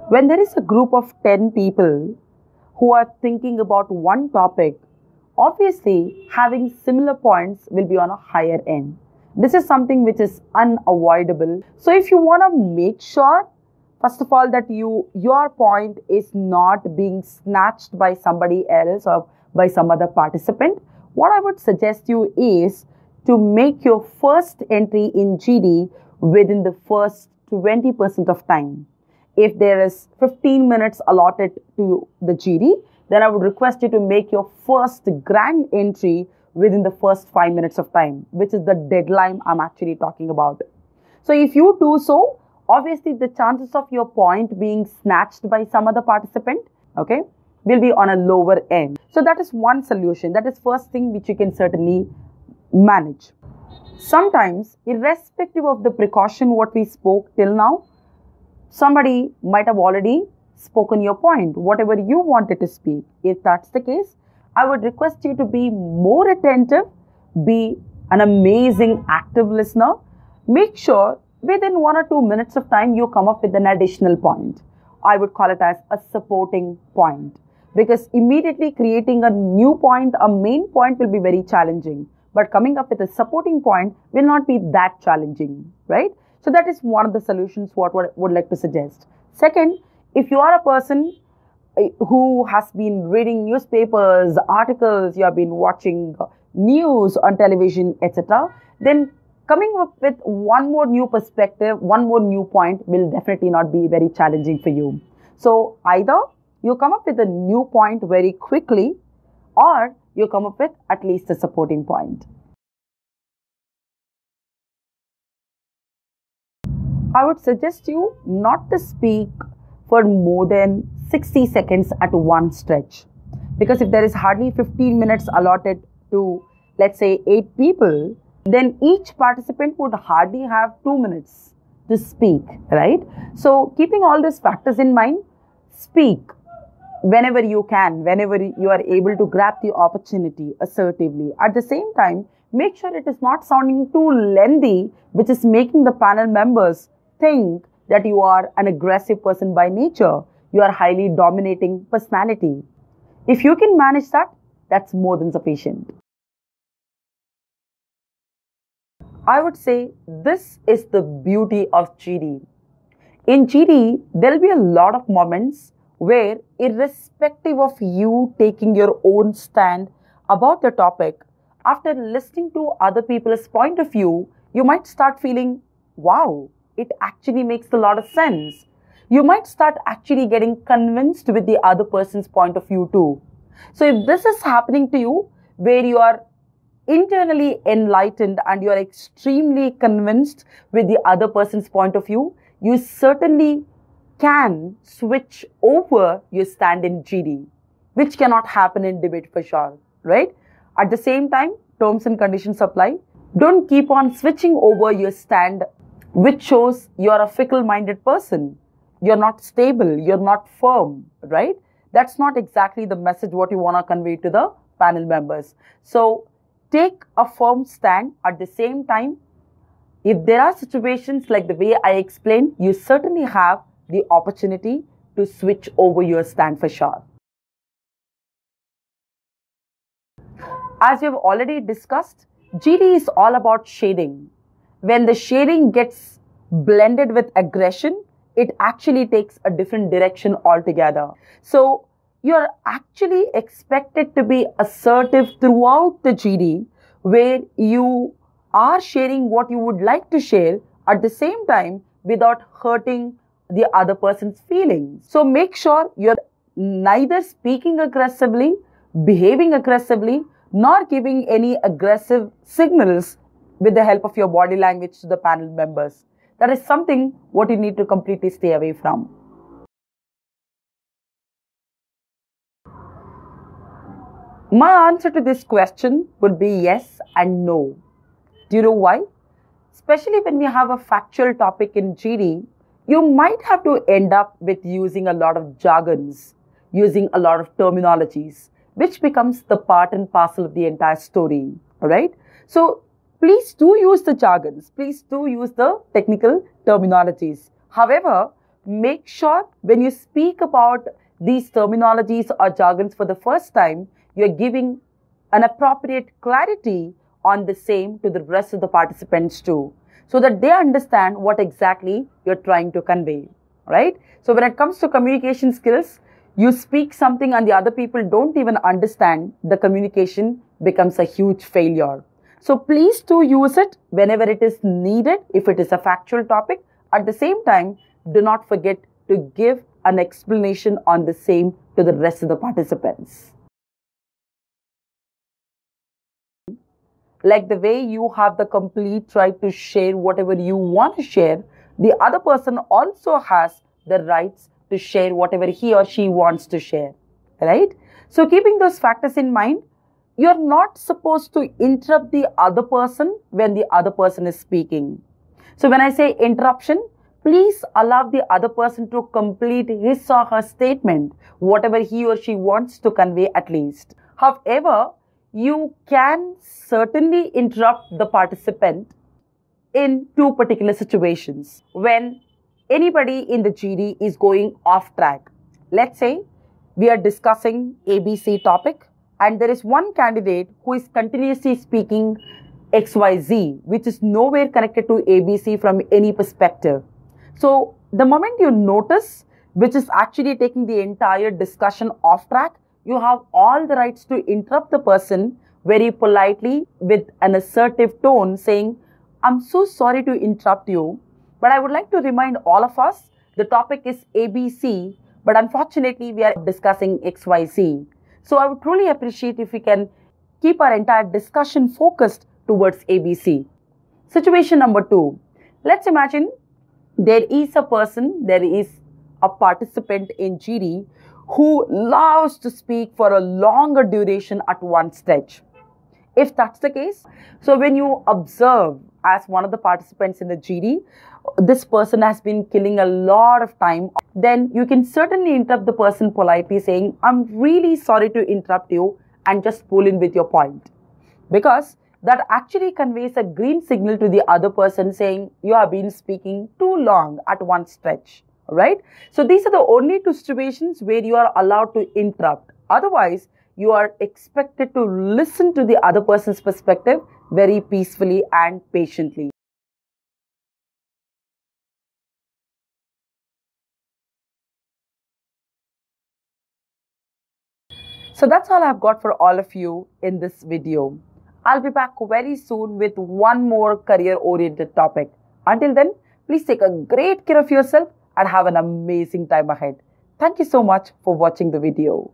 When there is a group of 10 people who are thinking about one topic, obviously having similar points will be on a higher end. This is something which is unavoidable. So if you want to make sure, first of all, that your point is not being snatched by somebody else or by some other participant, what I would suggest you is to make your first entry in GD within the first 20% of time. If there is 15 minutes allotted to the GD, then I would request you to make your first grand entry within the first 5 minutes of time, which is the deadline I'm actually talking about. So if you do so, obviously the chances of your point being snatched by some other participant, okay, will be on a lower end. So that is one solution. That is first thing which you can certainly manage. Sometimes, irrespective of the precaution what we spoke till now, somebody might have already spoken your point, whatever you wanted to speak. If that's the case, I would request you to be more attentive, be an amazing active listener. Make sure within 1 or 2 minutes of time you come up with an additional point. I would call it as a supporting point, because immediately creating a new point, a main point, will be very challenging. But coming up with a supporting point will not be that challenging, right? So that is one of the solutions what I would like to suggest. Second, if you are a person who has been reading newspapers, articles, you have been watching news on television, etc., then coming up with one more new perspective, one more new point will definitely not be very challenging for you. So either you come up with a new point very quickly, or you come up with at least a supporting point. I would suggest you not to speak for more than 60 seconds at one stretch. Because if there is hardly 15 minutes allotted to, let's say, 8 people, then each participant would hardly have 2 minutes to speak, right? So keeping all these factors in mind, speak whenever you can, whenever you are able to grab the opportunity assertively. At the same time, make sure it is not sounding too lengthy, which is making the panel members think that you are an aggressive person by nature. You are highly dominating personality. If you can manage that, that's more than sufficient. I would say this is the beauty of GD. In GD, there will be a lot of moments where, irrespective of you taking your own stand about the topic, after listening to other people's point of view, you might start feeling, wow, it actually makes a lot of sense. You might start actually getting convinced with the other person's point of view too. So if this is happening to you, where you are internally enlightened and you are extremely convinced with the other person's point of view, you certainly can switch over your stand in GD, which cannot happen in debate for sure, right? At the same time, terms and conditions apply. Don't keep on switching over your stand, which shows you're a fickle-minded person. You're not stable, you're not firm, right? That's not exactly the message what you want to convey to the panel members. So take a firm stand. At the same time, if there are situations like the way I explained, you certainly have the opportunity to switch over your stand for sure. As we have already discussed, GD is all about shading. When the shading gets blended with aggression, it actually takes a different direction altogether. So you're actually expected to be assertive throughout the GD, where you are sharing what you would like to share at the same time without hurting the other person's feelings. So make sure you're neither speaking aggressively, behaving aggressively, nor giving any aggressive signals with the help of your body language to the panel members. That is something what you need to completely stay away from. My answer to this question would be yes and no. Do you know why? Especially when we have a factual topic in GD, you might have to end up with using a lot of jargons, using a lot of terminologies, which becomes the part and parcel of the entire story, alright? So please do use the jargons, please do use the technical terminologies. However, make sure when you speak about these terminologies or jargons for the first time, you're giving an appropriate clarity on the same to the rest of the participants too, so that they understand what exactly you're trying to convey, right? So when it comes to communication skills, you speak something and the other people don't even understand, the communication becomes a huge failure. So please do use it whenever it is needed, if it is a factual topic. At the same time, do not forget to give an explanation on the same to the rest of the participants. Like the way you have the complete right to share whatever you want to share, the other person also has the rights to share whatever he or she wants to share, right? So keeping those factors in mind, you're not supposed to interrupt the other person when the other person is speaking. So when I say interruption, please allow the other person to complete his or her statement, whatever he or she wants to convey at least. However, you can certainly interrupt the participant in two particular situations. When anybody in the GD is going off track, let's say we are discussing ABC topic and there is one candidate who is continuously speaking XYZ, which is nowhere connected to ABC from any perspective. So the moment you notice, which is actually taking the entire discussion off track, you have all the rights to interrupt the person very politely with an assertive tone saying, I'm so sorry to interrupt you, but I would like to remind all of us, the topic is ABC, but unfortunately we are discussing XYZ. So I would truly appreciate if we can keep our entire discussion focused towards ABC. Situation number 2. Let's imagine there is a participant in GD who loves to speak for a longer duration at one stretch. If that's the case, so when you observe as one of the participants in the GD, this person has been killing a lot of time, then you can certainly interrupt the person politely saying, I'm really sorry to interrupt you, and just pull in with your point. Because that actually conveys a green signal to the other person saying, you have been speaking too long at one stretch, right? So these are the only two situations where you are allowed to interrupt. Otherwise, you are expected to listen to the other person's perspective very peacefully and patiently. So that's all I've got for all of you in this video. I'll be back very soon with one more career-oriented topic. Until then, please take a great care of yourself and have an amazing time ahead. Thank you so much for watching the video.